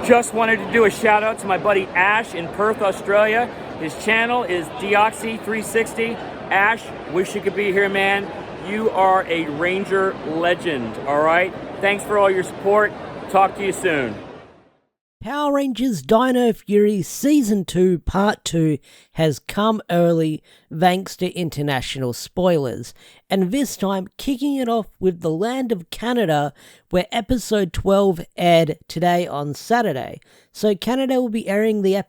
Just wanted to do a shout out to my buddy Ash in Perth, Australia. His channel is Deoxy360. Ash, wish you could be here, man. You are a Ranger legend, all right? Thanks for all your support. Talk to you soon. Power Rangers Dino Fury Season 2 Part 2 has come early thanks to international spoilers, and this time kicking it off with the land of Canada, where episode 12 aired today on Saturday. So Canada will be airing the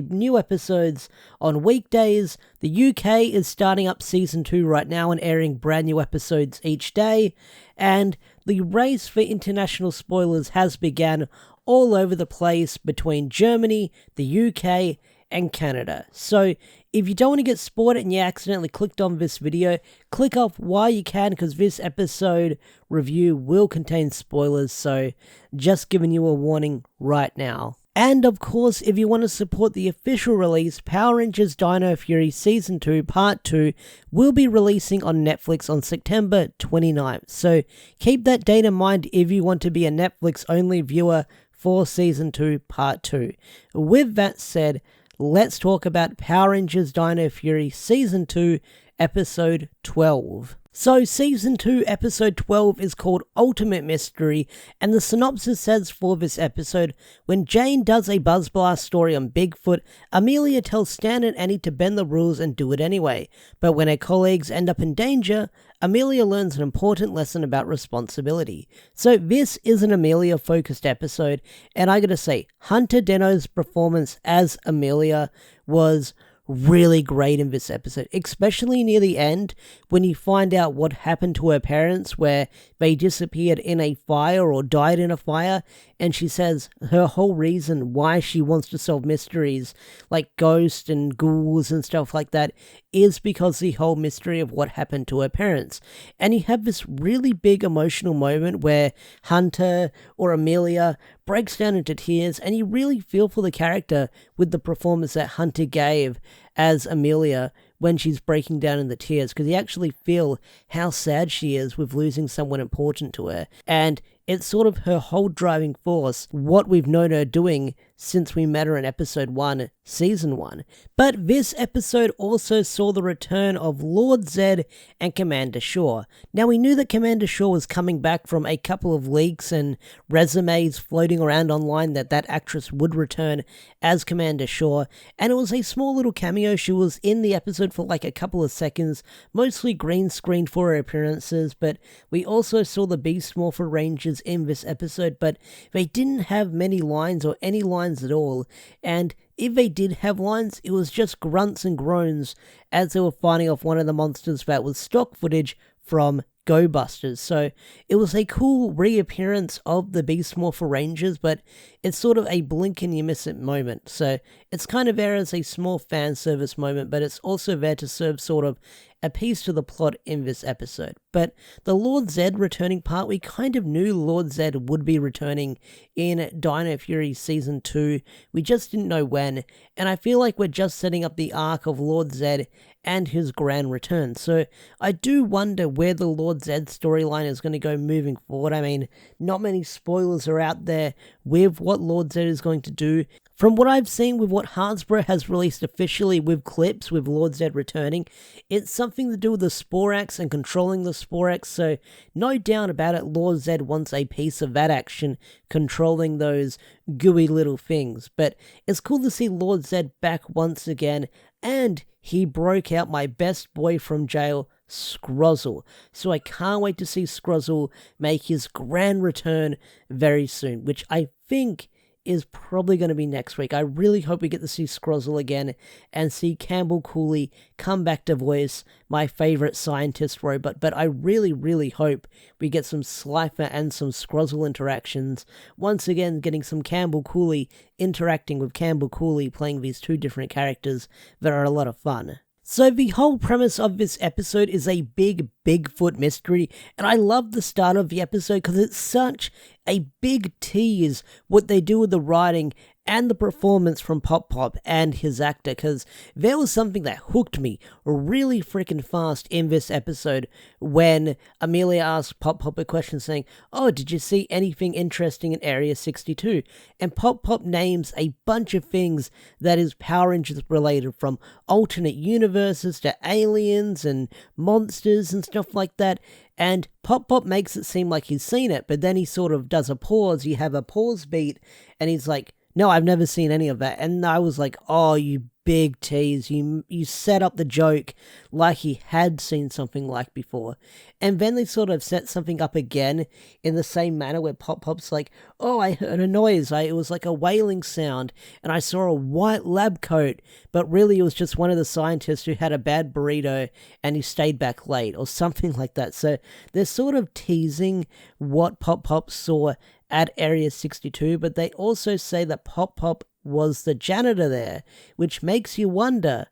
new episodes on weekdays. The UK is starting up Season 2 right now and airing brand new episodes each day, and the race for international spoilers has begun all over the place between Germany, the UK, and Canada. So if you don't want to get spoiled and you accidentally clicked on this video, click off while you can, because this episode review will contain spoilers, so just giving you a warning right now. And of course, if you want to support the official release, Power Rangers Dino Fury Season 2 Part 2 will be releasing on Netflix on September 29th. So keep that date in mind if you want to be a Netflix-only viewer for Season 2 Part 2. With that said, let's talk about Power Rangers Dino Fury Season 2 Episode 12. So Season 2 Episode 12 is called Ultimate Mystery, and the synopsis says for this episode, when Jane does a Buzzblast story on Bigfoot, Amelia tells Stan and Annie to bend the rules and do it anyway. But when her colleagues end up in danger, Amelia learns an important lesson about responsibility. So this is an Amelia-focused episode, and I gotta say, Hunter Deno's performance as Amelia was really great in this episode, especially near the end when you find out what happened to her parents, where they disappeared in a fire or died in a fire, and she says her whole reason why she wants to solve mysteries like ghosts and ghouls and stuff like that is because the whole mystery of what happened to her parents. And you have this really big emotional moment where Hunter or Amelia breaks down into tears, and you really feel for the character with the performance that Hunter gave as Amelia when she's breaking down in the tears, because you actually feel how sad she is with losing someone important to her. And it's sort of her whole driving force, what we've known her doing since we met her in episode 1, season 1. But this episode also saw the return of Lord Zed and Commander Shaw. Now, we knew that Commander Shaw was coming back from a couple of leaks and resumes floating around online that actress would return as Commander Shaw, and it was a small little cameo. She was in the episode for like a couple of seconds, mostly green screened for her appearances, but we also saw the Beast Morpher Rangers in this episode, but they didn't have many lines or any lines at all, and if they did have lines, it was just grunts and groans as they were fighting off one of the monsters that was stock footage from Go Busters. So it was a cool reappearance of the Beast Morpher Rangers, but it's sort of a blink and you miss it moment. So it's kind of there as a small fan service moment, but it's also there to serve sort of a piece to the plot in this episode. But the Lord Zed returning part, we kind of knew Lord Zed would be returning in Dino Fury Season 2. We just didn't know when, and I feel like we're just setting up the arc of Lord Zed and his grand return. So I do wonder where the Lord Zed storyline is going to go moving forward. I mean, not many spoilers are out there with what Lord Zed is going to do. From what I've seen with what Hasbro has released officially with clips with Lord Zed returning, it's something to do with the Sporax and controlling the Sporax, so no doubt about it, Lord Zed wants a piece of that action, controlling those gooey little things. But it's cool to see Lord Zed back once again, and he broke out my best boy from jail, Scrozzle. So I can't wait to see Scrozzle make his grand return very soon, which I think is probably going to be next week. I really hope we get to see Scrozzle again and see Campbell Cooley come back to voice my favorite scientist robot, but I really, really hope we get some Slifer and some Scrozzle interactions. Once again, getting some Campbell Cooley interacting with Campbell Cooley, playing these two different characters that are a lot of fun. So the whole premise of this episode is a big Bigfoot mystery, and I love the start of the episode because it's such a big tease what they do with the writing and the performance from Pop Pop and his actor, because there was something that hooked me really freaking fast in this episode when Amelia asked Pop Pop a question saying, "Oh, did you see anything interesting in Area 62? And Pop Pop names a bunch of things that is Power Rangers related, from alternate universes to aliens and monsters and stuff like that. And Pop Pop makes it seem like he's seen it, but then he sort of does a pause. You have a pause beat, and he's like, "No, I've never seen any of that." And I was like, "Oh, you big tease. You set up the joke like he had seen something like before." And then they sort of set something up again in the same manner where Pop Pop's like, "Oh, I heard a noise. It was like a wailing sound, and I saw a white lab coat, but really it was just one of the scientists who had a bad burrito and he stayed back late," or something like that. So they're sort of teasing what Pop Pop saw at Area 62, but they also say that Pop Pop was the janitor there, which makes you wonder,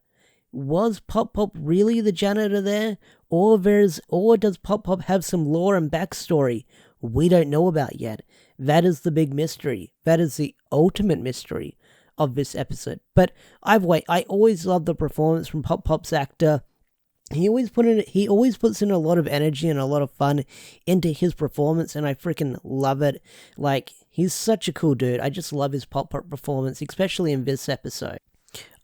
was Pop Pop really the janitor there? Or does Pop Pop have some lore and backstory we don't know about yet? That is the big mystery. That is the ultimate mystery of this episode. But I always love the performance from Pop Pop's actor. He always puts in a lot of energy and a lot of fun into his performance, and I freaking love it. Like, he's such a cool dude. I just love his Pop Pop performance, especially in this episode.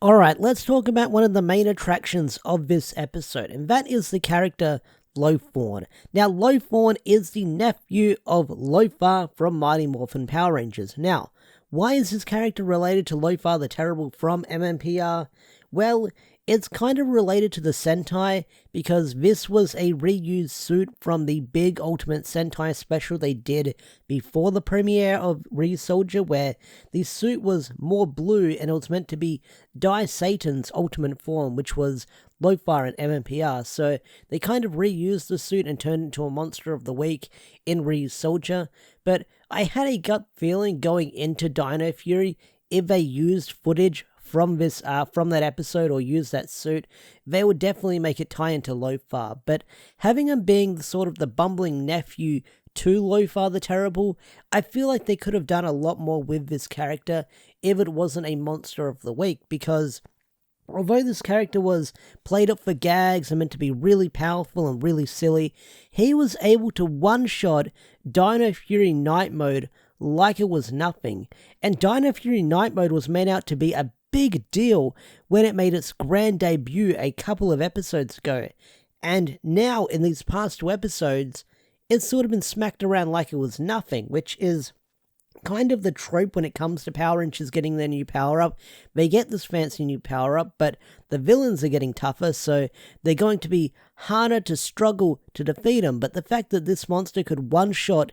Alright, let's talk about one of the main attractions of this episode, and that is the character Thorne. Now, Thorne is the nephew of LoFi from Mighty Morphin Power Rangers. Now, why is this character related to LoFi the Terrible from MMPR? Well, it's kind of related to the Sentai, because this was a reused suit from the big Ultimate Sentai special they did before the premiere of Re-Soldier, where the suit was more blue and it was meant to be Dai Satan's ultimate form, which was LoFi and MMPR. So they kind of reused the suit and turned it into a monster of the week in Re-Soldier. But I had a gut feeling going into Dino Fury, if they used footage from that episode or use that suit, they would definitely make it tie into LoFi. But having him being sort of the bumbling nephew to LoFi the Terrible, I feel like they could have done a lot more with this character if it wasn't a monster of the week, because although this character was played up for gags and meant to be really powerful and really silly, he was able to one-shot Dino Fury Night Mode like it was nothing. And Dino Fury Night Mode was made out to be a big deal when it made its grand debut a couple of episodes ago. And now, in these past 2 episodes, it's sort of been smacked around like it was nothing, which is kind of the trope when it comes to Power Rangers getting their new power-up. They get this fancy new power-up, but the villains are getting tougher, so they're going to be harder to struggle to defeat them. But the fact that this monster could one-shot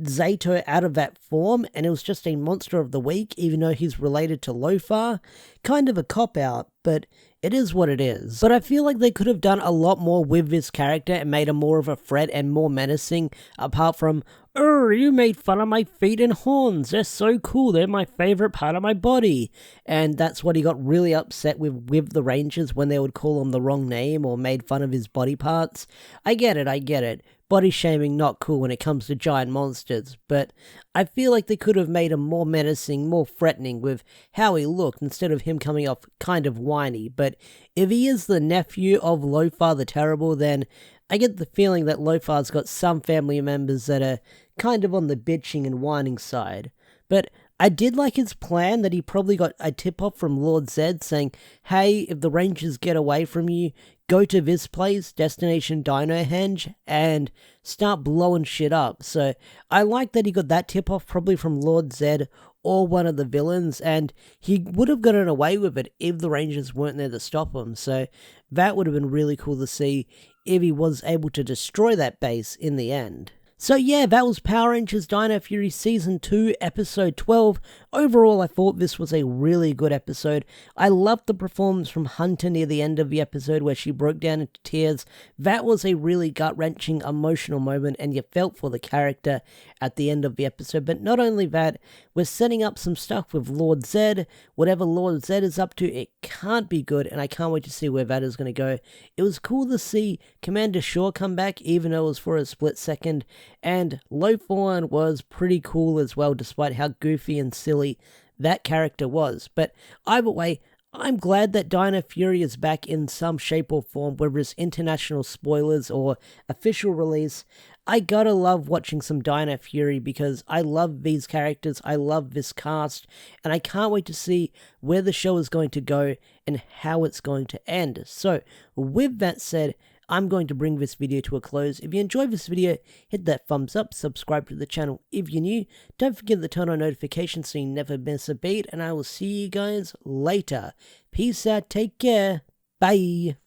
Zato out of that form, and it was just a monster of the week, even though he's related to LoFi, kind of a cop-out, but it is what it is. But I feel like they could have done a lot more with this character and made him more of a threat and more menacing, apart from, "Oh, you made fun of my feet and horns, they're so cool, they're my favorite part of my body." And that's what he got really upset with the Rangers, when they would call him the wrong name or made fun of his body parts. I get it. Body shaming not cool when it comes to giant monsters, but I feel like they could have made him more menacing, more threatening with how he looked, instead of him coming off kind of whiny. But if he is the nephew of LoFi the Terrible, then I get the feeling that LoFi's got some family members that are kind of on the bitching and whining side. But I did like his plan that he probably got a tip-off from Lord Zed saying, "Hey, if the Rangers get away from you, go to this place, Destination Dinohenge, and start blowing shit up." So I like that he got that tip-off probably from Lord Zed or one of the villains, and he would have gotten away with it if the Rangers weren't there to stop him. So that would have been really cool to see if he was able to destroy that base in the end. So yeah, that was Power Rangers Dino Fury Season 2, Episode 12. Overall, I thought this was a really good episode. I loved the performance from Hunter near the end of the episode where she broke down into tears. That was a really gut-wrenching, emotional moment, and you felt for the character at the end of the episode. But not only that, we're setting up some stuff with Lord Zed. Whatever Lord Zed is up to, it can't be good, and I can't wait to see where that is going to go. It was cool to see Commander Shaw come back, even though it was for a split second. And Thorne was pretty cool as well, despite how goofy and silly that character was. But either way, I'm glad that Dino Fury is back in some shape or form, whether it's international spoilers or official release. I gotta love watching some Dino Fury because I love these characters, I love this cast, and I can't wait to see where the show is going to go and how it's going to end. So, with that said, I'm going to bring this video to a close. If you enjoyed this video, hit that thumbs up, subscribe to the channel if you're new. Don't forget to turn on notifications so you never miss a beat, and I will see you guys later. Peace out, take care, bye.